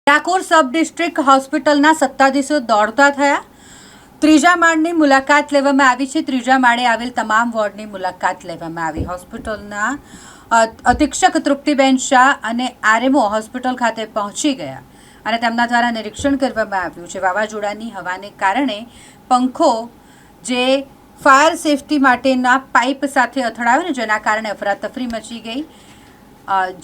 Dakor sub district હોસ્પિટલના સત્તાધીશો દોડતા થયા। ત્રીજા માળની મુલાકાત લેવામાં આવી છે। ત્રીજા માળે આવેલ તમામ વોર્ડની મુલાકાત લેવામાં આવી। હોસ્પિટલના અધિક્ષક તૃપ્તિબેન શાહ અને આરએમઓ હોસ્પિટલ ખાતે પહોંચી ગયા અને તેમના દ્વારા નિરીક્ષણ કરવામાં આવ્યું છે। વાવાઝોડાની હવાને કારણે પંખો જે ફાયર સેફટી માટેના પાઇપ સાથે અથડાયો ને, જેના કારણે અફરાતફરી મચી ગઈ,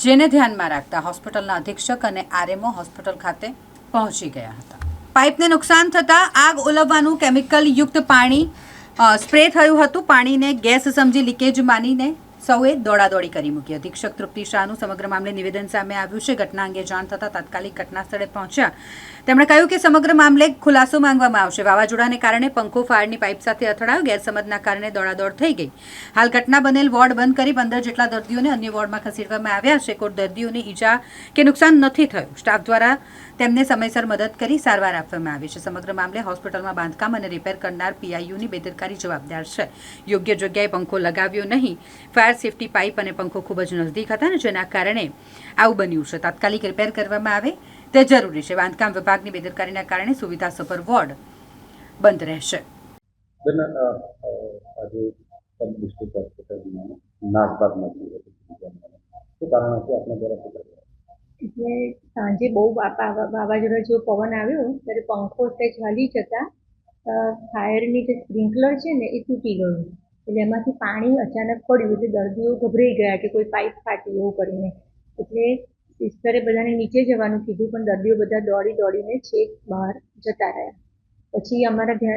જેને ધ્યાનમાં રાખતા હોસ્પિટલના અધિક્ષક અને આરએમઓ હોસ્પિટલ ખાતે પહોંચી ગયા હતા। પાઇપને નુકસાન થતાં આગ ઓલવવાનું કેમિકલ યુક્ત પાણી સ્પ્રે થયું હતું। પાણીને ગેસ સમજી લીકેજ માનીને સૌએ દોડાદોડી કરી મૂકી। અધિક્ષક તૃપ્તિ શાહનું સમગ્ર મામલે નિવેદન સામે આવ્યું છે। ઘટના અંગે જાણ થતાં તાત્કાલિક ઘટના સ્થળે પહોંચ્યા। તેમણે કહ્યું કે સમગ્ર મામલે ખુલાસો માંગવામાં આવશે। વાવાઝોડાને કારણે પંખો ફાયરની પાઇપ સાથે અથડાયો, ગેરસમજના કારણે દોડાદોડ થઈ ગઈ। હાલ ઘટના બનેલ વોર્ડ બંધ કરી 15 જેટલા દર્દીઓને અન્ય વોર્ડમાં ખસેડવામાં આવ્યા છે। કોઈ દર્દીઓને ઈજા કે નુકસાન નથી થયું। સ્ટાફ દ્વારા તેમને સમયસર મદદ કરી સારવાર આપવામાં આવી છે। સમગ્ર મામલે હોસ્પિટલમાં બાંધકામ અને રિપેર કરનાર પીઆઈયુની બેદરકારી જવાબદાર છે। યોગ્ય જગ્યાએ પંખો લગાવ્યો નહીં। ફાયર સેફટી પાઇપ અને પંખો ખૂબ જ નજદીક હતા ને, જેના કારણે આવું બન્યું છે। તાત્કાલિક રિપેર કરવામાં આવે તે જરૂરી છે। બાંધકામ વિભાગની બેદરકારીના કારણે સુવિધાસભર વોર્ડ બંધ રહેશે। એટલે સાંજે બહુ વાવાઝોડા જેવો પવન આવ્યો ત્યારે પંખો સેજ હલી જતા ફાયરની જે સ્પ્રિંકલર છે ને એ તૂટી ગયું। એટલે એમાંથી પાણી અચાનક પડ્યું એટલે દર્દીઓ ગભરાઈ ગયા કે કોઈ પાઇપ ફાટી એવું કરીને। એટલે સિસ્ટરે બધાને નીચે જવાનું કીધું, પણ દર્દીઓ બધા દોડીને છેક બહાર જતા રહ્યા। પછી અમારા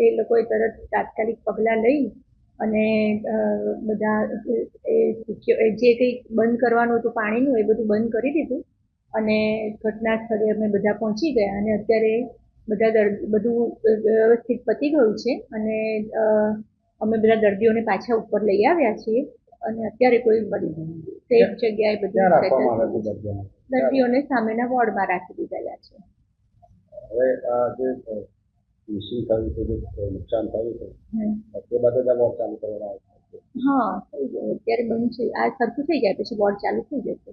એ લોકોએ તરત તાત્કાલિક પગલાં લઈ અને બધા જે કંઈ બંધ કરવાનું હતું પાણીનું એ બધું બંધ કરી દીધું અને ઘટના સ્થળે અમે બધા પહોંચી ગયા અને અત્યારે બધું વ્યવસ્થિત પતી ગયું છે અને અમે બધા દર્દીઓને પાછા ઉપર લઈ આવ્યા છીએ અને અત્યારે કોઈ સેફ જગ્યાએ બધું દર્દીઓને સામેના વોર્ડમાં રાખી દીધેલા છે। હા, થઈ જાય અત્યારે બંધ છે। આ સરખું થઈ જાય પછી વોર્ડ ચાલુ થઈ જશે।